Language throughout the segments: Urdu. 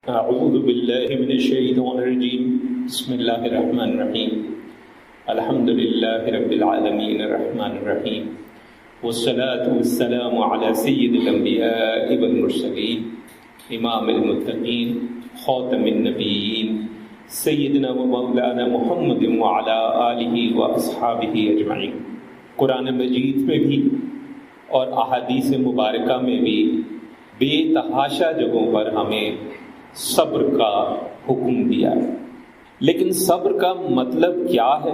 اعوذ باللہ من الشیطان الرجیم بسم اللہ الرحمن الرحیم الحمد للہ رب العالمین الرحمن الرحیم والصلاة والسلام علی سید الانبیاء والمرسلین امام المتقین خاتم النبیین سیدنا و مولانا محمد وعلی آلہ و اصحابہ اجمعین۔ قرآن مجید میں بھی اور احادیث مبارکہ میں بھی بے تحاشا جگہوں پر ہمیں صبر کا حکم دیا ہے، لیکن صبر کا مطلب کیا ہے؟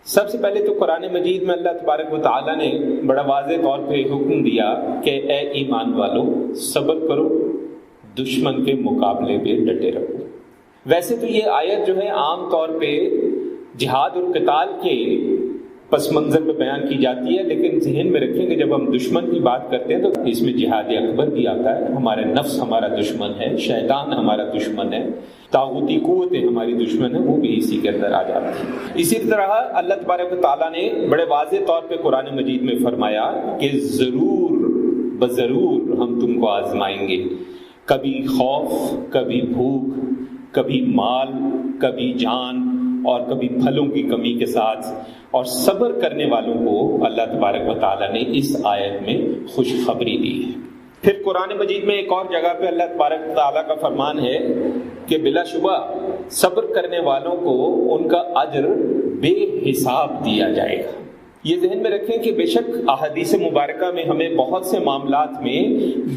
سب سے پہلے تو قرآن مجید میں اللہ تبارک و تعالیٰ نے بڑا واضح طور پہ حکم دیا کہ اے ایمان والو صبر کرو، دشمن کے مقابلے پہ ڈٹے رہو۔ ویسے تو یہ آیت جو ہے عام طور پہ جہاد اور قتال کے پس منظر میں بیان کی جاتی ہے، لیکن ذہن میں رکھیں کہ جب ہم دشمن کی بات کرتے ہیں تو اس میں جہاد اکبر بھی آتا ہے۔ ہمارا نفس ہمارا دشمن ہے، شیطان ہمارا دشمن ہے، طاغوتی قوتیں ہماری دشمن ہیں، وہ بھی اسی کے اندر آ جاتی ہیں۔ اسی طرح اللہ تبارک و تعالیٰ نے بڑے واضح طور پہ قرآن مجید میں فرمایا کہ ضرور بضرور ہم تم کو آزمائیں گے، کبھی خوف، کبھی بھوک، کبھی مال، کبھی جان اور کبھی پھلوں کی کمی کے ساتھ، اور صبر کرنے والوں کو اللہ تبارک و تعالیٰ نے اس آیت میں خوشخبری دی ہے۔ پھر قرآن مجید میں ایک اور جگہ پہ اللہ تبارک و تعالیٰ کا فرمان ہے کہ بلا شبہ صبر کرنے والوں کو ان کا اجر بے حساب دیا جائے گا۔ یہ ذہن میں رکھیں کہ بے شک احادیث مبارکہ میں ہمیں بہت سے معاملات میں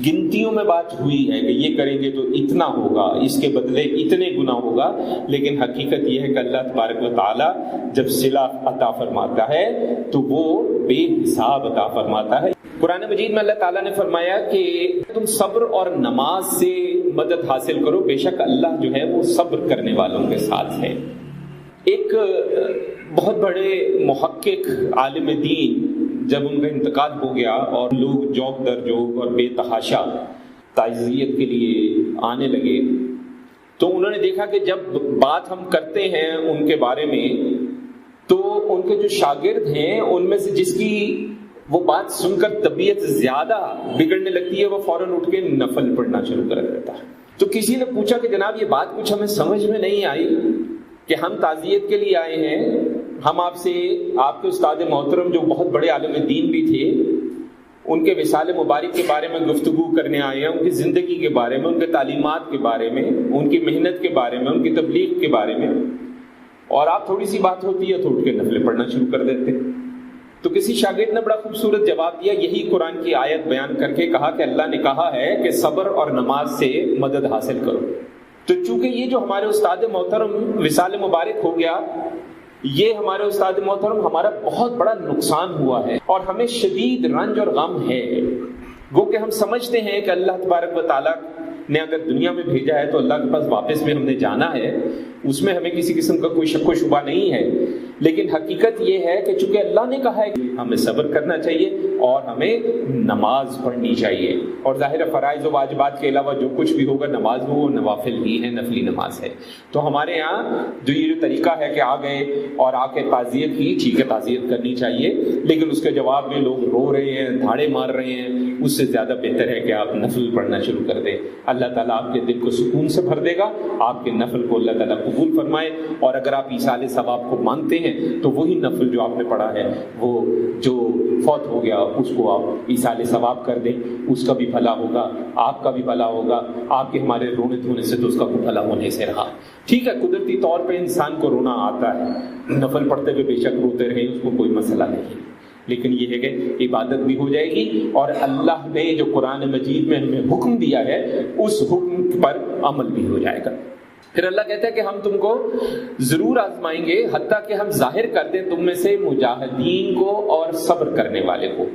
گنتیوں میں بات ہوئی ہے کہ یہ کریں گے تو اتنا ہوگا، اس کے بدلے اتنے گنا ہوگا، لیکن حقیقت یہ ہے کہ اللہ تبارک و تعالیٰ جب صلہ عطا فرماتا ہے تو وہ بے حساب عطا فرماتا ہے۔ قرآن مجید میں اللہ تعالیٰ نے فرمایا کہ تم صبر اور نماز سے مدد حاصل کرو، بے شک اللہ جو ہے وہ صبر کرنے والوں کے ساتھ ہے۔ ایک بہت بڑے محقق عالم دین جب ان کا انتقال ہو گیا اور لوگ جوک در جوک اور بے تحاشا تعزیت کے لیے آنے لگے، تو انہوں نے دیکھا کہ جب بات ہم کرتے ہیں ان کے بارے میں تو ان کے جو شاگرد ہیں ان میں سے جس کی وہ بات سن کر طبیعت زیادہ بگڑنے لگتی ہے وہ فوراً اٹھ کے نفل پڑھنا شروع کر دیتا ہے۔ تو کسی نے پوچھا کہ جناب یہ بات کچھ ہمیں سمجھ میں نہیں آئی کہ ہم تعزیت کے لیے آئے ہیں، ہم آپ سے آپ کے استاد محترم جو بہت بڑے عالم دین بھی تھے ان کے وصال مبارک کے بارے میں گفتگو کرنے آئے ہیں، ان کی زندگی کے بارے میں، ان کے تعلیمات کے بارے میں، ان کی محنت کے بارے میں، ان کی تبلیغ کے بارے میں، اور آپ تھوڑی سی بات ہوتی ہے تو اٹھ کے نفلیں پڑھنا شروع کر دیتے۔ تو کسی شاگرد نے بڑا خوبصورت جواب دیا، یہی قرآن کی آیت بیان کر کے کہا کہ اللہ نے کہا ہے کہ صبر اور نماز سے مدد حاصل کرو۔ تو چونکہ یہ جو ہمارے استاد محترم وصال مبارک ہو گیا، یہ ہمارے استاد محترم ہمارا بہت بڑا نقصان ہوا ہے اور ہمیں شدید رنج اور غم ہے، گو کہ ہم سمجھتے ہیں کہ اللہ تبارک و تعالیٰ نے اگر دنیا میں بھیجا ہے تو اللہ کے پاس واپس میں ہم نے جانا ہے، اس میں ہمیں کسی قسم کا کوئی شک و شبہ نہیں ہے، لیکن حقیقت یہ ہے کہ چونکہ اللہ نے کہا ہے کہ ہمیں صبر کرنا چاہیے اور ہمیں نماز پڑھنی چاہیے، اور ظاہر فرائض و واجبات کے علاوہ جو کچھ بھی ہوگا نماز وہ نوافل ہی ہے، نفلی نماز ہے۔ تو ہمارے یہاں جو یہ جو طریقہ ہے کہ آ گئے اور آ کے تعزیت کی، ٹھیک ہے تعزیت کرنی چاہیے، لیکن اس کے جواب میں لوگ رو رہے ہیں، دھاڑے مار رہے ہیں، اس سے زیادہ بہتر ہے کہ آپ نفل پڑھنا شروع کر دیں۔ اللہ تعالیٰ آپ کے دل کو سکون سے بھر دے گا، آپ کے نفل کو اللہ تعالیٰ قبول فرمائے، اور اگر آپ ایصال ثواب کو مانتے ہیں تو وہی نفل جو آپ نے پڑھا ہے وہ جو فوت ہو گیا اس کو آپ ایصال ثواب کر دیں، اس کا بھی بھلا ہوگا، آپ کا بھی بھلا ہوگا، آپ کے ہمارے رونے دھونے سے تو اس کا کوئی بھلا ہونے سے رہا۔ ٹھیک ہے قدرتی طور پہ انسان کو رونا آتا ہے، نفل پڑھتے ہوئے بے شک روتے رہیں، اس کو کوئی مسئلہ نہیں، لیکن یہ ہے کہ عبادت بھی ہو جائے گی اور اللہ نے جو قرآن مجید میں ہمیں حکم دیا ہے اس حکم پر عمل بھی ہو جائے گا۔ پھر اللہ کہتا ہے کہ ہم تم کو ضرور آزمائیں گے، حتیٰ کہ ہم ظاہر کر دیں تم میں سے مجاہدین کو اور صبر کرنے والے کو۔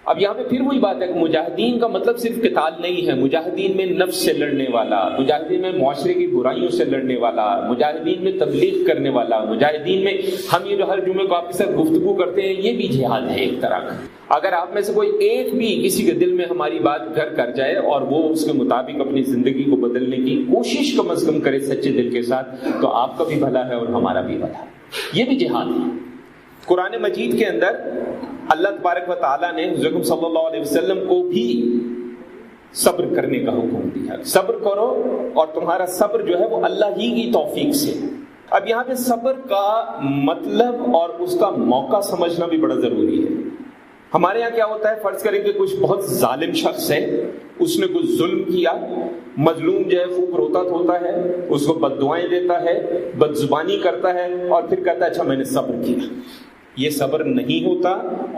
اب یہاں پہ پھر وہی بات ہے کہ مجاہدین کا مطلب صرف قتال نہیں ہے، مجاہدین میں نفس سے لڑنے والا، مجاہدین میں معاشرے کی برائیوں سے لڑنے والا، مجاہدین میں تبلیغ کرنے والا، مجاہدین میں ہم یہ جو ہر جمعے کو آپ کے ساتھ گفتگو کرتے ہیں یہ بھی جہاد ہے ایک طرح کا۔ اگر آپ میں سے کوئی ایک بھی کسی کے دل میں ہماری بات گھر کر جائے اور وہ اس کے مطابق اپنی زندگی کو بدلنے کی کوشش کم از کم کرے سچے دل کے ساتھ، تو آپ کا بھی بھلا ہے اور ہمارا بھی بھلا ہے۔ یہ بھی جہاد ہے۔ قرآن مجید کے اندر اللہ تبارک و تعالیٰ نے حضرت صلی اللہ علیہ وسلم کو بھی صبر کرنے کا حکم دیا، صبر کرو اور تمہارا صبر جو ہے وہ اللہ ہی کی توفیق سے۔ اب یہاں پہ صبر کا مطلب اور اس کا موقع سمجھنا بھی بڑا ضروری ہے۔ ہمارے یہاں کیا ہوتا ہے، فرض کریں کہ کچھ بہت ظالم شخص ہے، اس نے کچھ ظلم کیا، مظلوم جو ہے خوب روتا دھوتا ہے، اس کو بد دعائیں دیتا ہے، بد زبانی کرتا ہے، اور پھر کہتا ہے اچھا میں نے صبر کیا۔ یہ صبر نہیں ہوتا،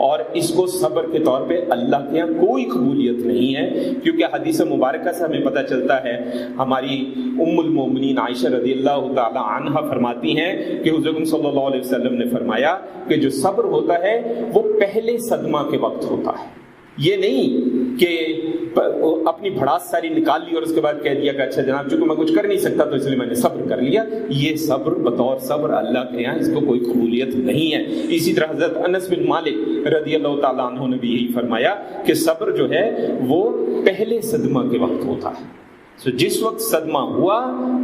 اور اس کو صبر کے طور پہ اللہ کے یہاں کوئی قبولیت نہیں ہے، کیونکہ حدیث مبارکہ سے ہمیں پتہ چلتا ہے، ہماری ام المومنین عائشہ رضی اللہ تعالی عنہا فرماتی ہیں کہ حضور صلی اللہ علیہ وسلم نے فرمایا کہ جو صبر ہوتا ہے وہ پہلے صدمہ کے وقت ہوتا ہے۔ یہ نہیں کہ اپنی بھڑاس ساری نکال لی اور اس کے بعد کہہ دیا کہ اچھا جناب چونکہ میں کچھ کر نہیں سکتا تو اس لیے میں نے صبر کر لیا۔ یہ صبر بطور صبر اللہ کے یہاں اس کو کوئی قبولیت نہیں ہے۔ اسی طرح حضرت انس بن مالک رضی اللہ تعالیٰ عنہ نے بھی یہی فرمایا کہ صبر جو ہے وہ پہلے صدمہ کے وقت ہوتا ہے۔ جس وقت صدمہ ہوا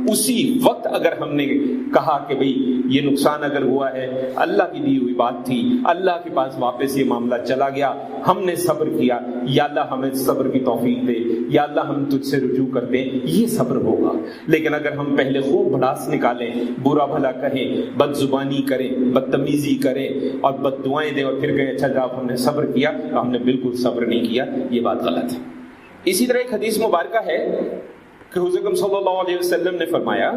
اسی وقت اگر ہم نے کہا کہ بھئی یہ نقصان اگر ہوا ہے اللہ کی دی ہوئی بات تھی، اللہ کے پاس واپس یہ معاملہ چلا گیا، ہم نے صبر کیا، یا اللہ ہمیں صبر کی توفیق دے، یا اللہ ہم تجھ سے رجوع کرتے ہیں، یہ صبر ہوگا۔ لیکن اگر ہم پہلے خوب بھڑاس نکالیں، برا بھلا کہیں، بد زبانی کریں، بدتمیزی کریں اور بد دعائیں دیں اور پھر کہیں اچھا جناب ہم نے صبر کیا، تو ہم نے بالکل صبر نہیں کیا، یہ بات غلط ہے۔ اسی طرح ایک حدیث مبارکہ ہے کہ حضور صلی اللہ علیہ وسلم نے فرمایا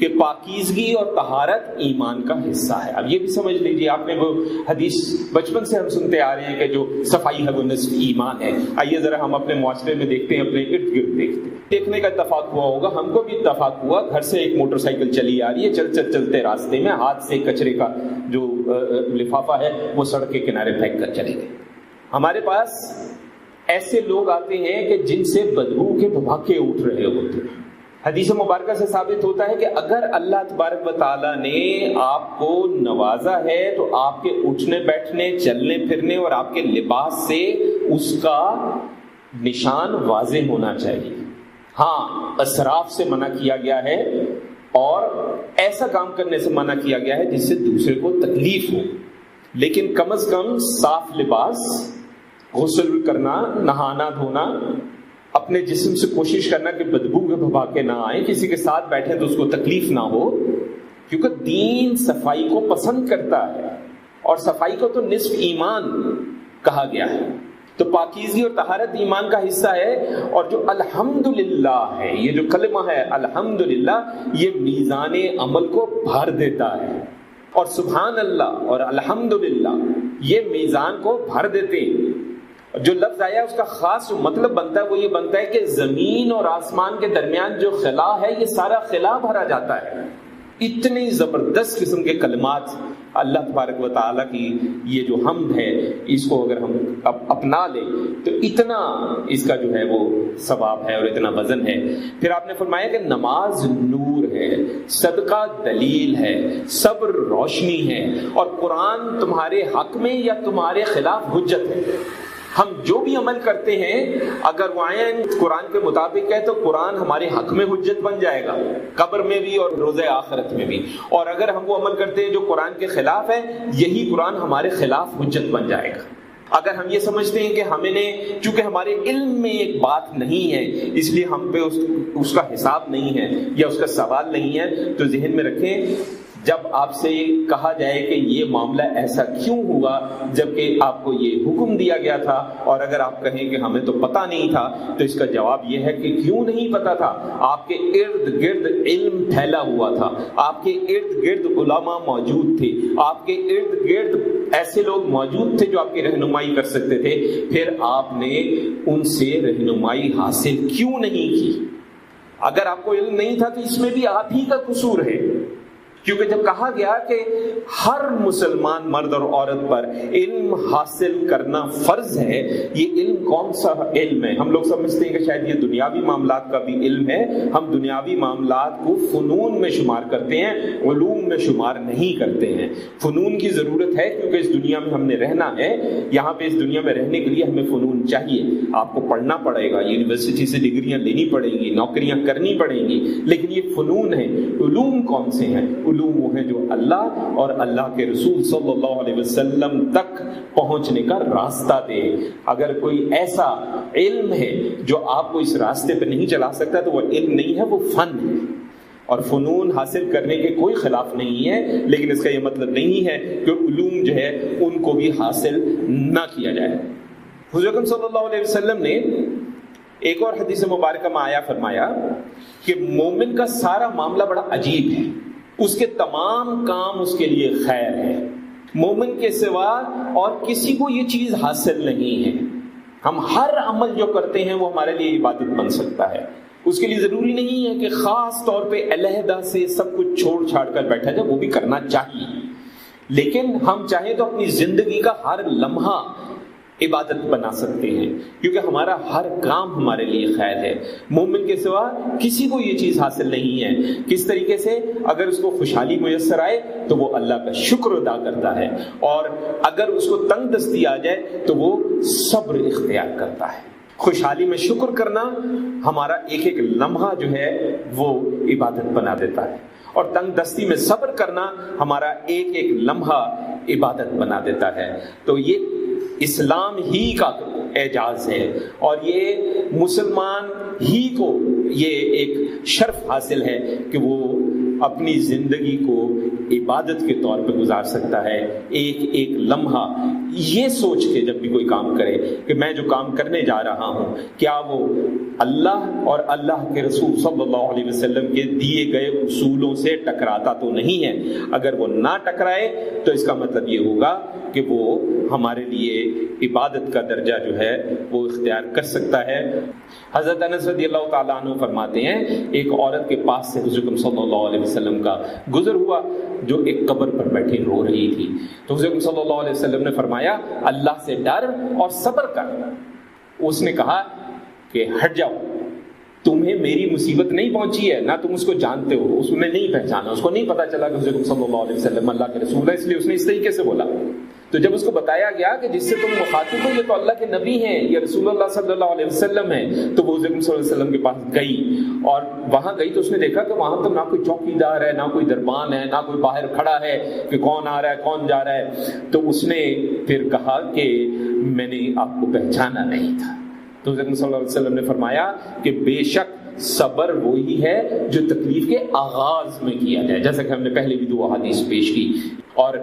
کہ پاکیزگی اور طہارت ایمان کا حصہ ہے۔ اب یہ بھی سمجھ لیجئے، آپ نے وہ حدیث بچپن سے ہم سنتے آ رہے ہیں کہ جو صفائی ہے وہ نصف ایمان ہے۔ آئیے ذرا ہم اپنے معاشرے میں دیکھتے ہیں، اپنے ارد گرد دیکھتے ہیں۔ دیکھنے کا اتفاق ہوا ہوگا، ہم کو بھی اتفاق ہوا، گھر سے ایک موٹر سائیکل چلی آ رہی ہے، چلتے راستے میں ہاتھ سے کچرے کا جو لفافہ ہے وہ سڑک کے کنارے پھینک کر چلے گئے۔ ہمارے پاس ایسے لوگ آتے ہیں کہ جن سے بدبو کے بھباکے اٹھ رہے ہوتے ہیں۔ حدیث مبارکہ سے ثابت ہوتا ہے کہ اگر اللہ تبارک و تعالیٰ نے آپ کو نوازا ہے تو آپ کے اٹھنے بیٹھنے، چلنے پھرنے اور آپ کے لباس سے اس کا نشان واضح ہونا چاہیے۔ ہاں، اسراف سے منع کیا گیا ہے اور ایسا کام کرنے سے منع کیا گیا ہے جس سے دوسرے کو تکلیف ہو، لیکن کم از کم صاف لباس، غسل کرنا، نہانا دھونا، اپنے جسم سے کوشش کرنا کہ بدبو کے بھباکے نہ آئے، کسی کے ساتھ بیٹھیں تو اس کو تکلیف نہ ہو، کیونکہ دین صفائی کو پسند کرتا ہے اور صفائی کو تو نصف ایمان کہا گیا ہے۔ تو پاکیزگی اور طہارت ایمان کا حصہ ہے، اور جو الحمدللہ ہے، یہ جو کلمہ ہے الحمدللہ، یہ میزان عمل کو بھر دیتا ہے، اور سبحان اللہ اور الحمدللہ یہ میزان کو بھر دیتے ہیں۔ جو لفظ آیا اس کا خاص جو مطلب بنتا ہے وہ یہ بنتا ہے کہ زمین اور آسمان کے درمیان جو خلا ہے یہ سارا خلا بھرا جاتا ہے۔ اتنی زبردست قسم کے کلمات اللہ تبارک و تعالیٰ کی یہ جو حمد ہے، اس کو اگر ہم اپنا لیں تو اتنا اس کا جو ہے وہ ثواب ہے اور اتنا وزن ہے۔ پھر آپ نے فرمایا کہ نماز نور ہے، صدقہ دلیل ہے، صبر روشنی ہے، اور قرآن تمہارے حق میں یا تمہارے خلاف حجت ہے۔ ہم جو بھی عمل کرتے ہیں اگر وہ عین قرآن کے مطابق ہے تو قرآن ہمارے حق میں حجت بن جائے گا، قبر میں بھی اور روز آخرت میں بھی، اور اگر ہم وہ عمل کرتے ہیں جو قرآن کے خلاف ہے، یہی قرآن ہمارے خلاف حجت بن جائے گا۔ اگر ہم یہ سمجھتے ہیں کہ ہمیں نے چونکہ ہمارے علم میں ایک بات نہیں ہے اس لیے ہم پہ اس کا حساب نہیں ہے یا اس کا سوال نہیں ہے، تو ذہن میں رکھیں جب آپ سے کہا جائے کہ یہ معاملہ ایسا کیوں ہوا جبکہ آپ کو یہ حکم دیا گیا تھا، اور اگر آپ کہیں کہ ہمیں تو پتہ نہیں تھا، تو اس کا جواب یہ ہے کہ کیوں نہیں پتہ تھا؟ آپ کے ارد گرد علم پھیلا ہوا تھا، آپ کے ارد گرد علماء موجود تھے، آپ کے ارد گرد ایسے لوگ موجود تھے جو آپ کی رہنمائی کر سکتے تھے، پھر آپ نے ان سے رہنمائی حاصل کیوں نہیں کی؟ اگر آپ کو علم نہیں تھا تو اس میں بھی آپ ہی کا قصور ہے، کیونکہ جب کہا گیا کہ ہر مسلمان مرد اور عورت پر علم حاصل کرنا فرض ہے، یہ علم کون سا علم ہے؟ ہم لوگ سمجھتے ہیں کہ شاید یہ دنیاوی معاملات کا بھی علم ہے، ہم دنیاوی معاملات کو فنون میں شمار کرتے ہیں، علوم میں شمار نہیں کرتے ہیں۔ فنون کی ضرورت ہے کیونکہ اس دنیا میں ہم نے رہنا ہے، یہاں پہ اس دنیا میں رہنے کے لیے ہمیں فنون چاہیے، آپ کو پڑھنا پڑے گا، یونیورسٹی سے ڈگریاں لینی پڑیں گی، نوکریاں کرنی پڑیں گی، لیکن یہ فنون ہے۔ علوم کون سے ہیں؟ علوم وہ ہیں جو اللہ اور اللہ کے رسول صلی اللہ علیہ وسلم تک پہنچنے کا راستہ دے۔ اگر کوئی ایسا علم ہے جو آپ کو اس راستے پہ نہیں چلا سکتا تو وہ علم نہیں ہے، وہ فن ہے، اور فنون حاصل کرنے کے کوئی خلاف نہیں ہے، لیکن اس کا یہ مطلب نہیں ہے کہ علوم جو ہے ان کو بھی حاصل نہ کیا جائے۔ حضور اکرم صلی اللہ علیہ وسلم نے ایک اور حدیث مبارکہ میں آیا فرمایا کہ مومن کا سارا معاملہ بڑا عجیب ہے، اس کے تمام کام اس کے لیے خیر ہے، مومن کے سوا اور کسی کو یہ چیز حاصل نہیں ہے۔ ہم ہر عمل جو کرتے ہیں وہ ہمارے لیے عبادت بن سکتا ہے، اس کے لیے ضروری نہیں ہے کہ خاص طور پہ علیحدہ سے سب کچھ چھوڑ چھاڑ کر بیٹھا جائے، وہ بھی کرنا چاہیے، لیکن ہم چاہیں تو اپنی زندگی کا ہر لمحہ عبادت بنا سکتے ہیں، کیونکہ ہمارا ہر کام ہمارے لیے خیر ہے۔ مومن کے سوا کسی کو یہ چیز حاصل نہیں ہے۔ کس طریقے سے؟ اگر اس کو خوشحالی میسر آئے تو وہ اللہ کا شکر ادا کرتا ہے، اور اگر اس کو تنگ دستی آ جائے تو وہ صبر اختیار کرتا ہے۔ خوشحالی میں شکر کرنا ہمارا ایک ایک لمحہ جو ہے وہ عبادت بنا دیتا ہے، اور تنگ دستی میں صبر کرنا ہمارا ایک ایک لمحہ عبادت بنا دیتا ہے۔ تو یہ اسلام ہی کا اعجاز ہے، اور یہ مسلمان ہی کو یہ ایک شرف حاصل ہے کہ وہ اپنی زندگی کو عبادت کے طور پہ گزار سکتا ہے۔ ایک ایک لمحہ یہ سوچ کے جب بھی کوئی کام کرے کہ میں جو کام کرنے جا رہا ہوں کیا وہ اللہ اور اللہ کے رسول صلی اللہ علیہ وسلم کے دیے گئے اصولوں سے ٹکراتا تو نہیں ہے۔ اگر وہ نہ ٹکرائے تو اس کا مطلب یہ ہوگا کہ وہ ہمارے لیے عبادت کا درجہ جو ہے وہ اختیار کر سکتا ہے۔ حضرت انس رضی اللہ تعالیٰ عنہ فرماتے ہیں ایک عورت کے پاس سے حضور صلی اللہ علیہ وسلم کا گزر ہوا جو ایک قبر پر بیٹھی رو رہی تھی، تو حضور صلی اللہ علیہ وسلم نے فرمایا اللہ سے ڈر اور صبر کر۔ اس نے کہا کہ ہٹ جاؤ، تمہیں میری مصیبت نہیں پہنچی ہے، نہ تم اس کو جانتے ہو۔ اس نے نہیں پہچانا، اس کو نہیں پتا چلا کہ حضور صلی اللہ علیہ وسلم اللہ کے رسول ہے، اس لیے اس نے اس طریقے سے بولا۔ تو جب اس کو بتایا گیا کہ جس سے تم مخاطب ہو یہ تو اللہ کے نبی ہیں، یہ رسول اللہ صلی اللہ علیہ وسلم ہیں، تو وہ حضور صلی اللہ علیہ وسلم کے پاس گئی، اور وہاں گئی تو اس نے دیکھا کہ وہاں تو نہ کوئی چوکی دار ہے، نہ کوئی دربان ہے، نہ کوئی باہر کھڑا ہے کہ کون آ رہا ہے کون جا رہا ہے۔ تو اس نے پھر کہا کہ میں نے آپ کو پہچانا نہیں تھا۔ تو حضور صلی اللہ علیہ وسلم نے فرمایا کہ بے شک صبر وہی ہے جو تکلیف کے آغاز میں کیا جائے، جیسا کہ ہم نے پہلے بھی 2 احادیث پیش کی۔ اور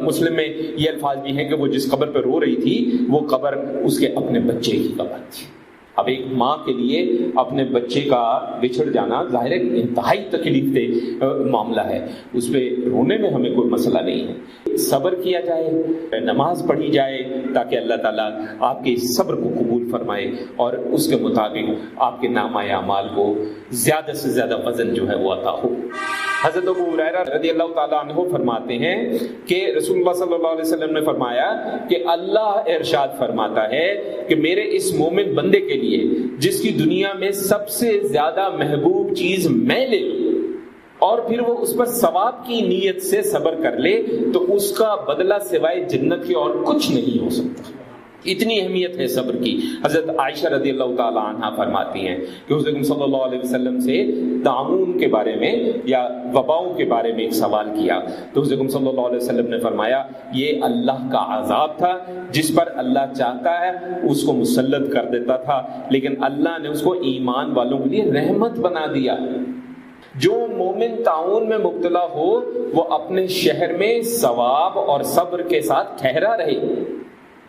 مسلم میں یہ الفاظ بھی ہیں کہ وہ جس قبر پہ رو رہی تھی وہ قبر اس کے اپنے بچے کی قبر تھی۔ اب ایک ماں کے لیے اپنے بچے کا بچھڑ جانا ظاہر ہے انتہائی تکلیف دہ معاملہ ہے، اس پہ رونے میں ہمیں کوئی مسئلہ نہیں ہے۔ صبر کیا جائے، نماز پڑھی جائے تاکہ اللہ تعالیٰ آپ کے صبر کو قبول فرمائے اور اس کے مطابق آپ کے نامہ اعمال کو زیادہ سے زیادہ وزن جو ہے وہ عطا ہو۔ حضرت ابو ہریرہ رضی اللہ تعالیٰ عنہ فرماتے ہیں کہ رسول اللہ صلی اللہ علیہ وسلم نے فرمایا کہ اللہ ارشاد فرماتا ہے کہ میرے اس مومن بندے کے لیے جس کی دنیا میں سب سے زیادہ محبوب چیز میں لے لوں اور پھر وہ اس پر ثواب کی نیت سے صبر کر لے تو اس کا بدلہ سوائے جنت کے اور کچھ نہیں ہو سکتا۔ اتنی اہمیت ہے صبر کی۔ حضرت عائشہ رضی اللہ تعالی عنہا فرماتی ہیں کہ حضرت صلی اللہ علیہ وسلم سے طاعون کے بارے میں یا وباؤں کے بارے میں ایک سوال کیا، تو حضرت صلی اللہ علیہ وسلم نے فرمایا یہ اللہ کا عذاب تھا جس پر اللہ چاہتا ہے اس کو مسلط کر دیتا تھا، لیکن اللہ نے اس کو ایمان والوں کے لیے رحمت بنا دیا۔ جو مومن طاعون میں مبتلا ہو وہ اپنے شہر میں ثواب اور صبر کے ساتھ ٹھہرا رہے۔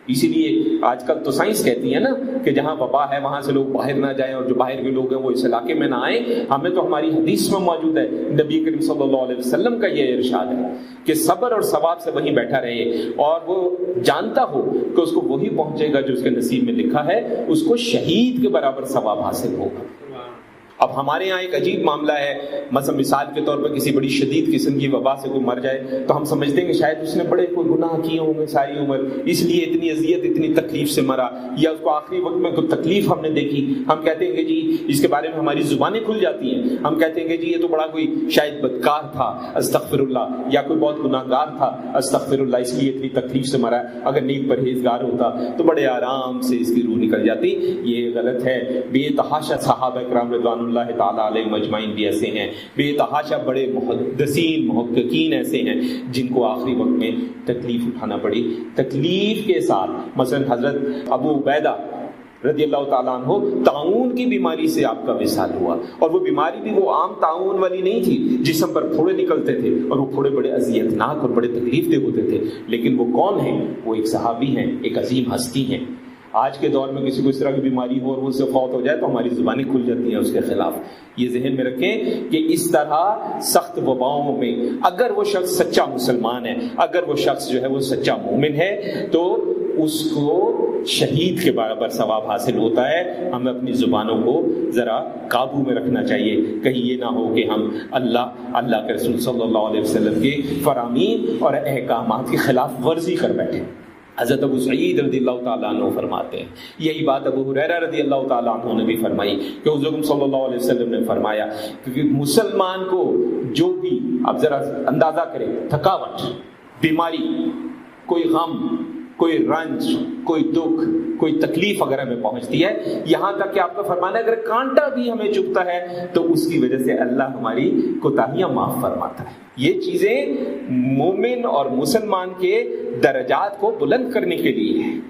اسی لیے آج کل تو سائنس کہتی ہے نا کہ جہاں وبا ہے وہاں سے لوگ باہر نہ جائیں اور جو باہر کے لوگ ہیں وہ اس علاقے میں نہ آئیں۔ ہمیں تو ہماری حدیث میں موجود ہے، نبی کریم صلی اللہ علیہ وسلم کا یہ ارشاد ہے کہ صبر اور ثواب سے وہیں بیٹھا رہے اور وہ جانتا ہو کہ اس کو وہی پہنچے گا جو اس کے نصیب میں لکھا ہے، اس کو شہید کے برابر ثواب حاصل ہوگا۔ اب ہمارے یہاں ایک عجیب معاملہ ہے، مثلا مثال کے طور پر کسی بڑی شدید قسم کی وبا سے کوئی مر جائے تو ہم سمجھتے ہیں کہ شاید اس نے بڑے کوئی گناہ کیے ہوں گے ساری عمر، اس لیے اتنی اذیت اتنی تکلیف سے مرا، یا اس کو آخری وقت میں کوئی تکلیف ہم نے دیکھی، ہم کہتے ہیں کہ جی اس کے بارے میں ہماری زبانیں کھل جاتی ہیں، ہم کہتے ہیں کہ جی یہ تو بڑا کوئی شاید بدکار تھا استغفر اللہ، یا کوئی بہت گناہ گار تھا استغفر اللہ، اس لیے اتنی تکلیف سے مرا، اگر نیک پرہیزگار ہوتا تو بڑے آرام سے اس کی روح نکل جاتی۔ یہ غلط ہے۔ بے تحاشا صحابہ کرام رضوان اللہ تعالیٰ علیہ مجمعین بھی ایسے ہیں، بے تحاشا بڑے محدثین محققین ایسے ہیں جن کو آخری وقت میں تکلیف اٹھانا پڑی، تکلیف کے ساتھ۔ مثلا حضرت ابو عبیدہ رضی اللہ تعالیٰ عنہ طاعون کی بیماری سے آپ کا وصال ہوا، اور وہ بیماری بھی وہ عام طاعون والی نہیں تھی، جسم پر پھوڑے نکلتے تھے اور وہ پھوڑے بڑے اذیتناک اور بڑے تکلیف دہ ہوتے تھے، لیکن وہ کون ہیں؟ وہ ایک صحابی ہیں، ایک عظیم ہستی ہیں۔ آج کے دور میں کسی کو اس طرح کی بیماری ہو اور وہ اس سے فوت ہو جائے تو ہماری زبانیں کھل جاتی ہیں اس کے خلاف۔ یہ ذہن میں رکھیں کہ اس طرح سخت وباؤں میں اگر وہ شخص سچا مسلمان ہے، اگر وہ شخص جو ہے وہ سچا مومن ہے، تو اس کو شہید کے برابر ثواب حاصل ہوتا ہے۔ ہمیں اپنی زبانوں کو ذرا قابو میں رکھنا چاہیے، کہیں یہ نہ ہو کہ ہم اللہ کے رسول صلی اللہ علیہ وسلم کے فرامین اور احکامات کی خلاف ورزی کر بیٹھے۔ حضرت ابو سعید رضی اللہ تعالیٰ عنہ فرماتے ہیں، یہی بات ابو ہریرہ رضی اللہ تعالیٰ عنہ نے بھی فرمائی کہ حضور صلی اللہ علیہ وسلم نے فرمایا کہ مسلمان کو جو بھی، آپ ذرا اندازہ کریں، تھکاوٹ، بیماری، کوئی غم، کوئی رنج، کوئی دکھ، کوئی تکلیف اگر ہمیں پہنچتی ہے، یہاں تک کہ آپ کا فرمانا ہے اگر کانٹا بھی ہمیں چبھتا ہے تو اس کی وجہ سے اللہ ہماری کوتاہیاں معاف فرماتا ہے۔ یہ چیزیں مومن اور مسلمان کے درجات کو بلند کرنے کے لیے ہیں۔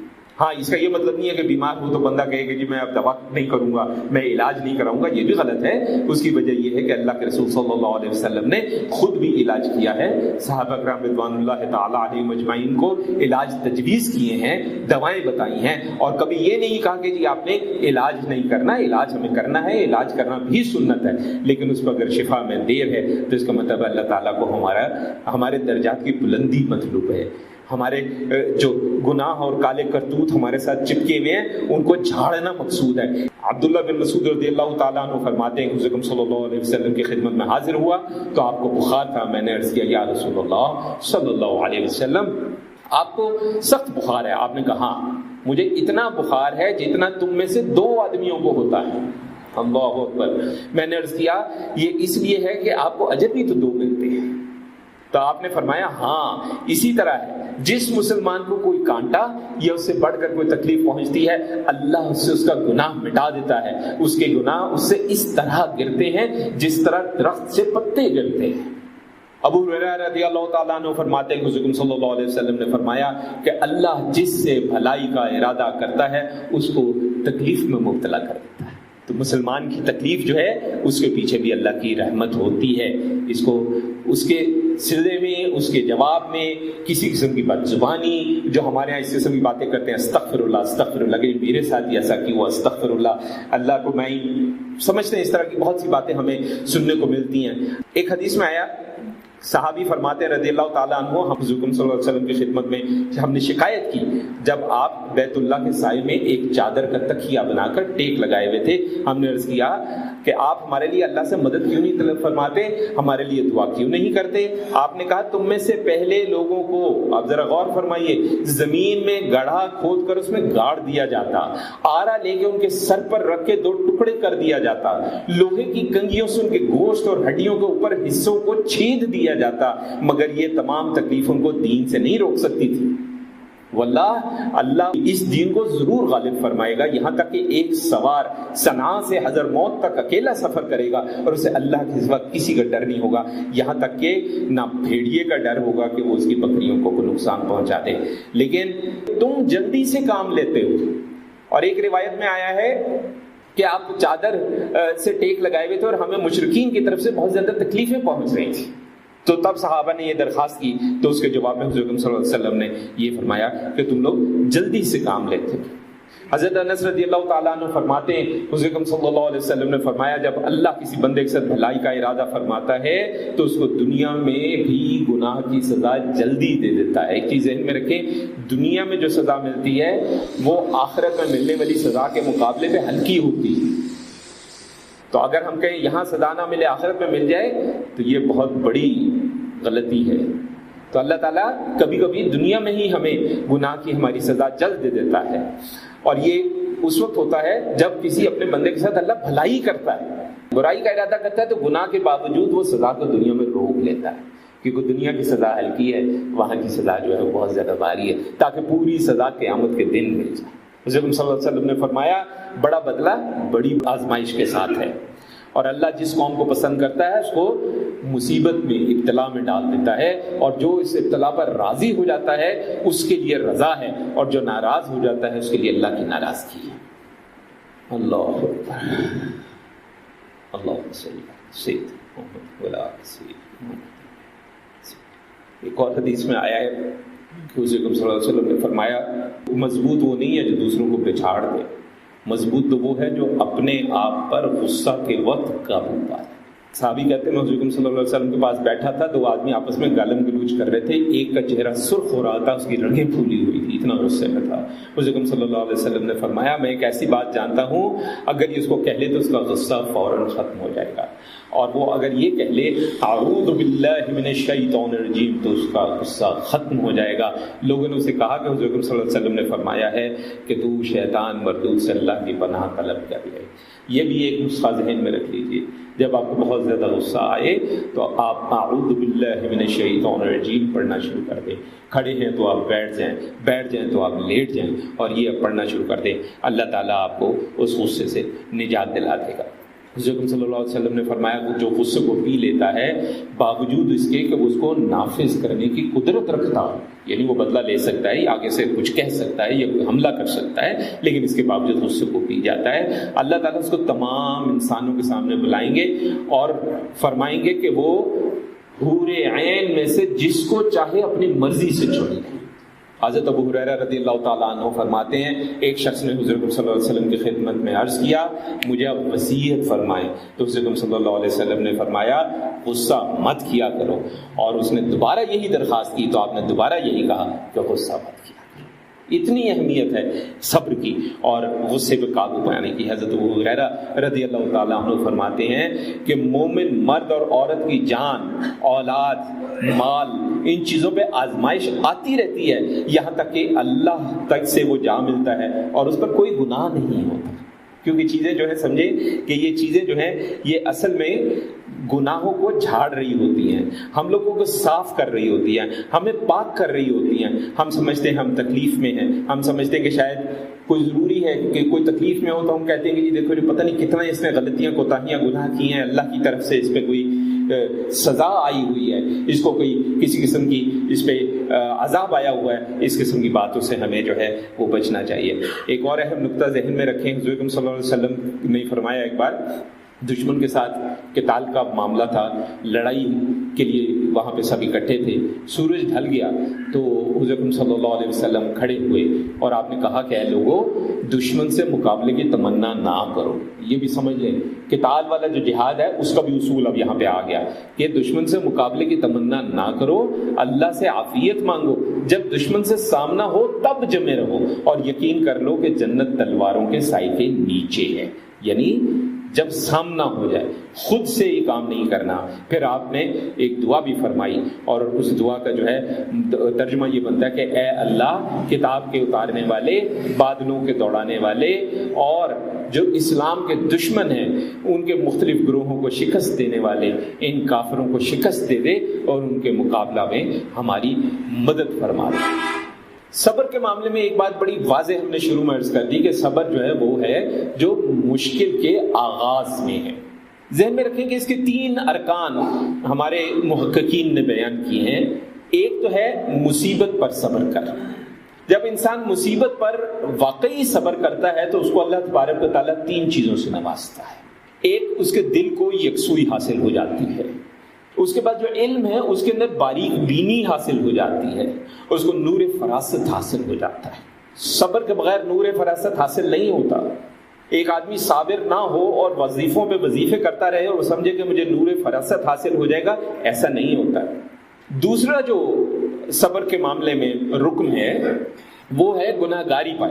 ہاں، اس کا یہ مطلب نہیں ہے کہ بیمار ہو تو بندہ کہے کہ جی میں اب دوا نہیں کروں گا، میں علاج نہیں کراؤں گا، یہ بھی غلط ہے۔ اس کی وجہ یہ ہے کہ اللہ کے رسول صلی اللہ علیہ وسلم نے خود بھی علاج کیا ہے، صحابہ کرام رضوان اللہ تعالیٰ علیہ مجمعین کو علاج تجویز کیے ہیں، دوائیں بتائی ہیں، اور کبھی یہ نہیں کہا کہ جی آپ نے علاج نہیں کرنا، علاج ہمیں کرنا ہے، علاج کرنا بھی سنت ہے، لیکن اس پر اگر شفا میں دیر ہے تو اس کا مطلب اللہ تعالیٰ کو ہمارے درجات کی بلندی مطلوب ہے۔ ہمارے جو گناہ اور کالے کرتوت ہمارے ساتھ چپکے ہوئے ہیں ان کو جھاڑنا مقصود ہے۔ عبداللہ بن مسعود رضی اللہ تعالیٰ عنہ فرماتے ہیں کہ حضور صلی اللہ علیہ وسلم کی خدمت میں حاضر ہوا تو آپ کو بخار تھا۔ میں نے عرض کیا یا رسول اللہ صلی اللہ علیہ وسلم، آپ کو سخت بخار ہے؟ آپ نے کہا ہاں، مجھے اتنا بخار ہے جتنا تم میں سے 2 آدمیوں کو ہوتا ہے۔ اللہ اکبر۔ میں نے عرض کیا یہ اس لیے ہے کہ آپ کو اجر بھی تو 2 ملتے ہیں؟ تو آپ نے فرمایا ہاں اسی طرح ہے، جس مسلمان کو کوئی کانٹا یا اس سے بڑھ کر کوئی تکلیف پہنچتی ہے، اللہ اس سے اس کا گناہ مٹا دیتا ہے۔ اس کے گناہ اس سے اس طرح گرتے ہیں جس طرح درخت سے پتے گرتے ہیں۔ ابو ہریرہ رضی اللہ تعالیٰ عنہ فرماتے ہیں کہ حضور صلی اللہ علیہ وسلم نے فرمایا کہ اللہ جس سے بھلائی کا ارادہ کرتا ہے اس کو تکلیف میں مبتلا کر دیتا ہے۔ تو مسلمان کی تکلیف جو ہے اس کے پیچھے بھی اللہ کی رحمت ہوتی ہے۔ اس کو اس کے سلسلے میں، اس کے جواب میں کسی قسم کی بد زبانی، جو ہمارے یہاں اس قسم کی باتیں کرتے ہیں، استغفر اللہ استغفر اللہ، کہ میرے ساتھ ہی ایسا کیوں ہوا، استغفر اللہ کو میں ہی سمجھتے ہیں، اس طرح کی بہت سی باتیں ہمیں سننے کو ملتی ہیں۔ ایک حدیث میں آیا، صحابی فرماتے ہیں رضی اللہ تعالیٰ عنہ، ہم حضور صلی اللہ علیہ وسلم کی خدمت میں ہم نے شکایت کی جب آپ بیت اللہ کے سائے میں ایک چادر کا تکیہ بنا کر ٹیک لگائے ہوئے تھے۔ ہم نے عرض کیا کہ آپ ہمارے لیے اللہ سے مدد کیوں نہیں طلب فرماتے، ہمارے لیے دعا کیوں نہیں کرتے؟ آپ نے کہا تم میں سے پہلے لوگوں کو، آپ ذرا غور فرمائیے، زمین میں گڑھا کھود کر اس میں گاڑ دیا جاتا، آرا لے کے ان کے سر پر رکھ کے 2 ٹکڑے کر دیا جاتا، لوہے کی کنگھیوں سے ان کے گوشت اور ہڈیوں کے اوپر حصوں کو چھید دیا جاتا، مگر یہ تمام تکلیف ان کو دین سے نہیں روک سکتی تھی۔ واللہ اللہ اس دین کو ضرور غالب فرمائے گا، یہاں تک کہ ایک سوار صنعاء سے حضرموت تک اکیلا سفر کرے گا اور اسے اللہ کے سوا کسی کا ڈر نہیں ہوگا، یہاں تک کہ نہ بھیڑیے کا ڈر ہوگا کہ وہ اس کی بکریوں کو کوئی نقصان پہنچا دے۔ لیکن تم جلدی سے کام لیتے ہو، اور ایک روایت میں آیا ہے کہ آپ چادر سے ٹیک لگائے ہوئے تھے اور ہمیں مشرکین کی طرف سے بہت زیادہ تکلیفیں پہنچ رہی تھی، تو تب صحابہ نے یہ درخواست کی، تو اس کے جواب میں حضور صلی اللہ علیہ وسلم نے یہ فرمایا کہ تم لوگ جلدی سے کام لیتے ہو۔ حضرت انس رضی اللہ تعالیٰ عنہ فرماتے ہیں حضور صلی اللہ علیہ وسلم نے فرمایا جب اللہ کسی بندے کے ساتھ بھلائی کا ارادہ فرماتا ہے تو اس کو دنیا میں بھی گناہ کی سزا جلدی دے دیتا ہے۔ ایک چیز ذہن میں رکھیں، دنیا میں جو سزا ملتی ہے وہ آخرت میں ملنے والی سزا کے مقابلے میں ہلکی ہوتی ہے۔ تو اگر ہم کہیں یہاں سزا نہ ملے آخرت میں مل جائے تو یہ بہت بڑی غلطی ہے۔ تو اللہ تعالیٰ کبھی کبھی دنیا میں ہی ہمیں گناہ کی ہماری سزا جلد دے دیتا ہے، اور یہ اس وقت ہوتا ہے جب کسی اپنے بندے کے ساتھ اللہ بھلائی کرتا ہے، برائی کا ارادہ کرتا ہے تو گناہ کے باوجود وہ سزا کو دنیا میں روک لیتا ہے، کیونکہ دنیا کی سزا ہلکی ہے، وہاں کی سزا جو ہے وہ بہت زیادہ بھاری ہے، تاکہ پوری سزا قیامت کے دن مل جائے۔ حضرت صلی اللہ علیہ وسلم نے فرمایا بڑا بدلہ بڑی آزمائش کے ساتھ ہے۔ اور اللہ جس قوم کو پسند کرتا ہے اس کو مصیبت میں ابتلا میں ڈال دیتا ہے، اور جو اس ابتلا پر راضی ہو جاتا ہے اس کے لیے رضا ہے، اور جو ناراض ہو جاتا ہے اس کے لیے اللہ کی ناراضگی ہے۔ اللہ اللہ سید ایک اور حدیث میں آیا ہے کہ حضور صلی اللہ علیہ وسلم نے فرمایا مضبوط وہ نہیں ہے جو دوسروں کو پچھاڑ دے، مضبوط تو وہ ہے جو اپنے آپ پر غصہ کے وقت قابو پائے۔ صحابی کہتے ہیں میں حضور صلی اللہ علیہ وسلم کے پاس بیٹھا تھا، دو آدمی آپس میں گالم گلوچ کر رہے تھے، ایک کا چہرہ سرخ ہو رہا تھا، اس کی رگیں پھولی ہوئی تھی، اتنا غصے میں تھا۔ حضور صلی اللہ علیہ وسلم نے فرمایا میں ایک ایسی بات جانتا ہوں اگر یہ اس کو کہہ لے تو اس کا غصہ فوراً ختم ہو جائے گا، اور وہ اگر یہ کہہ لے اعوذ باللہ من الشیطان الرجیم تو اس کا غصہ ختم ہو جائے گا۔ لوگوں نے اسے کہا کہ حضور صلی اللہ علیہ وسلم نے فرمایا ہے کہ تو شیطان مردود سے اللہ کی پناہ طلب کر لے۔ یہ بھی ایک نسخہ ذہن میں رکھ لیجیے، جب آپ کو بہت زیادہ غصہ آئے تو آپ اعوذ باللہ من الشیطان الرجیم پڑھنا شروع کر دیں، کھڑے ہیں تو آپ بیٹھ جائیں تو آپ لیٹ جائیں، اور یہ پڑھنا شروع کر دیں، اللہ تعالیٰ آپ کو اس غصے سے نجات دلا دے گا۔ حضرت صلی اللہ علیہ وسلم نے فرمایا کہ جو غصے کو پی لیتا ہے باوجود اس کے کہ اس کو نافذ کرنے کی قدرت رکھتا ہو، یعنی وہ بدلہ لے سکتا ہے، آگے سے کچھ کہہ سکتا ہے یا کوئی حملہ کر سکتا ہے، لیکن اس کے باوجود غصے کو پی جاتا ہے، اللہ تعالیٰ اس کو تمام انسانوں کے سامنے بلائیں گے اور فرمائیں گے کہ وہ حور عین میں سے جس کو چاہے اپنی مرضی سے چن لے۔ حضرت ابو ہریرہ رضی اللہ تعالیٰ عنہ فرماتے ہیں ایک شخص نے حضور صلی اللہ علیہ وسلم کی خدمت میں عرض کیا مجھے اب وصیت فرمائیں، تو حضور صلی اللہ علیہ وسلم نے فرمایا غصہ مت کیا کرو، اور اس نے دوبارہ یہی درخواست کی تو آپ نے دوبارہ یہی کہا کہ غصہ مت کیا کرو۔ اتنی اہمیت ہے صبر کی اور غصے پہ قابو پانے کی۔ حضرت ابو ہریرہ رضی اللہ تعالیٰ عنہ فرماتے ہیں کہ مومن مرد اور عورت کی جان، اولاد، مال، ان چیزوں پہ آزمائش آتی رہتی ہے یہاں تک کہ اللہ تک سے وہ جا ملتا ہے اور اس پر کوئی گناہ نہیں ہوتا، کیونکہ چیزیں جو ہے سمجھے کہ یہ چیزیں جو ہیں یہ اصل میں گناہوں کو جھاڑ رہی ہوتی ہیں، ہم لوگوں کو صاف کر رہی ہوتی ہیں، ہمیں پاک کر رہی ہوتی ہیں۔ ہم سمجھتے ہیں ہم تکلیف میں ہیں، ہم سمجھتے ہیں کہ شاید کوئی ضروری ہے کہ کوئی تکلیف میں ہو تو ہم کہتے ہیں کہ جی دیکھو جی پتہ نہیں کتنا اس نے غلطیاں کوتاہیاں گناہ کی ہیں، اللہ کی طرف سے اس پہ کوئی سزا آئی ہوئی ہے، اس کو کوئی کسی قسم کی اس پہ عذاب آیا ہوا ہے، اس قسم کی باتوں سے ہمیں جو ہے وہ بچنا چاہیے۔ ایک اور اہم نقطہ ذہن میں رکھیں، حضور صلی اللہ علیہ وسلم نے فرمایا ایک بار دشمن کے ساتھ قتال کا معاملہ تھا، لڑائی کے لیے وہاں پہ سب اکٹھے تھے، سورج ڈھل گیا تو حضرت صلی اللہ علیہ وسلم کھڑے ہوئے اور آپ نے کہا کہ اے لوگوں دشمن سے مقابلے کی تمنا نہ کرو۔ یہ بھی سمجھ لیں قتال والا جو جہاد ہے اس کا بھی اصول اب یہاں پہ آ گیا کہ دشمن سے مقابلے کی تمنا نہ کرو، اللہ سے عافیت مانگو، جب دشمن سے سامنا ہو تب جمے رہو اور یقین کر لو کہ جنت تلواروں کے سائے کے نیچے ہے، یعنی جب سامنا ہو جائے خود سے یہ کام نہیں کرنا۔ پھر آپ نے ایک دعا بھی فرمائی اور اس دعا کا جو ہے ترجمہ یہ بنتا ہے کہ اے اللہ کتاب کے اتارنے والے، بادلوں کے دوڑانے والے اور جو اسلام کے دشمن ہیں ان کے مختلف گروہوں کو شکست دینے والے، ان کافروں کو شکست دے دے اور ان کے مقابلہ میں ہماری مدد فرما دے۔ صبر کے معاملے میں ایک بات بڑی واضح ہم نے شروع میں عرض کر دی کہ صبر جو ہے وہ ہے جو مشکل کے آغاز میں ہے۔ ذہن میں رکھیں کہ اس کے 3 ارکان ہمارے محققین نے بیان کیے ہیں۔ ایک تو ہے مصیبت پر صبر کر، جب انسان مصیبت پر واقعی صبر کرتا ہے تو اس کو اللہ تبارک و تعالیٰ 3 چیزوں سے نوازتا ہے۔ ایک اس کے دل کو یکسوئی حاصل ہو جاتی ہے، اس کے بعد جو علم ہے اس کے اندر باریک بینی حاصل ہو جاتی ہے، اس کو نور فراست حاصل ہو جاتا ہے۔ صبر کے بغیر نور فراست حاصل نہیں ہوتا۔ ایک آدمی صابر نہ ہو اور وظیفوں پہ وظیفے کرتا رہے اور وہ سمجھے کہ مجھے نور فراست حاصل ہو جائے گا، ایسا نہیں ہوتا۔ دوسرا جو صبر کے معاملے میں رکن ہے وہ ہے گناہ گاری پر۔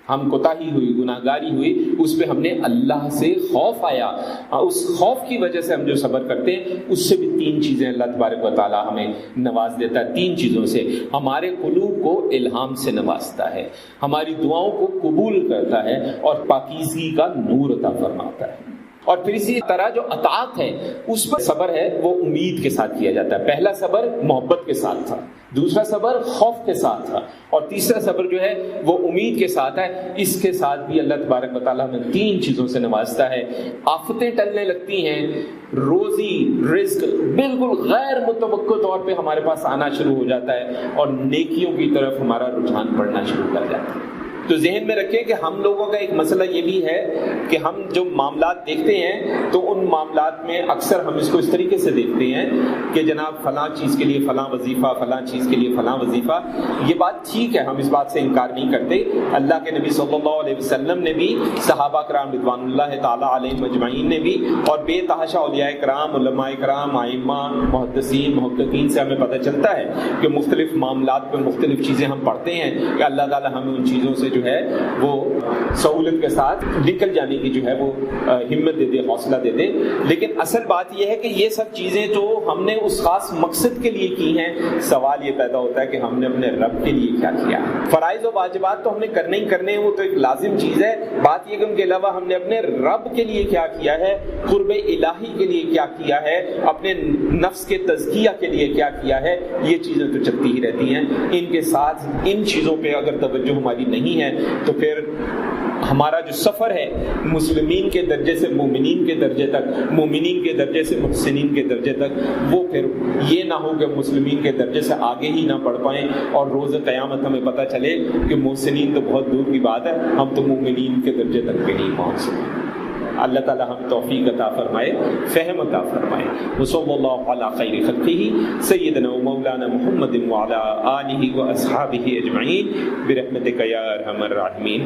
ہم کوتاہی ہوئی، گناہ گاری ہوئی، اس پہ ہم نے اللہ سے خوف آیا، اس خوف کی وجہ سے ہم جو صبر کرتے ہیں اس سے بھی 3 چیزیں اللہ تبارک و تعالیٰ ہمیں نواز دیتا ہے۔ 3 چیزوں سے ہمارے قلوب کو الہام سے نوازتا ہے، ہماری دعاؤں کو قبول کرتا ہے اور پاکیزگی کا نور عطا فرماتا ہے۔ اور پھر اسی طرح جو اطاعت ہے اس پر صبر ہے وہ امید کے ساتھ کیا جاتا ہے. پہلا صبر محبت کے ساتھ تھا, دوسرا صبر خوف کے ساتھ تھا, اور تیسرا صبر جو ہے وہ امید کے ساتھ ہے. اس کے ساتھ بھی اللہ تبارک و تعالیٰ ہمیں 3 چیزوں سے نوازتا ہے. آفتیں ٹلنے لگتی ہیں, روزی رزق بالکل غیر متوقع طور پہ ہمارے پاس آنا شروع ہو جاتا ہے, اور نیکیوں کی طرف ہمارا رجحان بڑھنا شروع کر جاتا ہے. تو ذہن میں رکھیں کہ ہم لوگوں کا ایک مسئلہ یہ بھی ہے کہ ہم جو معاملات دیکھتے ہیں تو ان معاملات میں اکثر ہم اس کو اس طریقے سے دیکھتے ہیں کہ جناب فلاں چیز کے لیے فلاں وظیفہ, فلاں چیز کے لیے فلاں وظیفہ. یہ بات ٹھیک ہے, ہم اس بات سے انکار نہیں کرتے. اللہ کے نبی صلی اللہ علیہ وسلم نے بھی, صحابہ کرام رضوان اللہ تعالیٰ علیہم اجمعین نے بھی, اور بے تحاشا اولیاء کرام, علماء کرام, ائمہ, محدثین, محققین سے ہمیں پتہ چلتا ہے کہ مختلف معاملات پہ مختلف چیزیں ہم پڑھتے ہیں کہ اللہ تعالیٰ ہمیں ان چیزوں سے جو ہے وہ سہولت کے ساتھ نکل جانے کی جو ہے وہ ہمت دے دے, حوصلہ دے دے. لیکن اصل بات یہ ہے کہ یہ سب چیزیں جو ہم نے اس خاص مقصد کے لیے کی ہیں, سوال یہ پیدا ہوتا ہے کہ ہم نے اپنے رب کے لیے کیا کیا. فرائض و واجبات تو ہم نے کرنے ہی کرنے ہیں, وہ تو ایک لازم چیز ہے. بات یہ کہ ان کے علاوہ ہم نے اپنے رب کے لیے کیا کیا ہے, قرب الہی کے لیے کیا کیا ہے, اپنے نفس کے تزکیہ کے لیے کیا کیا ہے, یہ چیزیں تو چلتی ہی رہتی ہیں. ان کے ساتھ ان چیزوں پہ اگر توجہ ہماری نہیں ہے تو پھر ہمارا جو سفر ہے مسلمین کے درجے سے مومنین کے درجے تک, مومنین کے درجے سے محسنین کے درجے تک, وہ پھر یہ نہ ہو کہ مسلمین کے درجے سے آگے ہی نہ بڑھ پائیں اور روز قیامت ہمیں پتہ چلے کہ محسنین تو بہت دور کی بات ہے, ہم تو مومنین کے درجے تک بھی نہیں پہنچ سکے. اللہ تعالی ہم توفیق عطا فرمائے, فہم عطا فرمائے. وصلی اللہ علی خیر خلقہ سیدنا و مولانا محمد وعلی آلہ و اصحابہ اجمعین برحمتک یا ارحم الراحمین.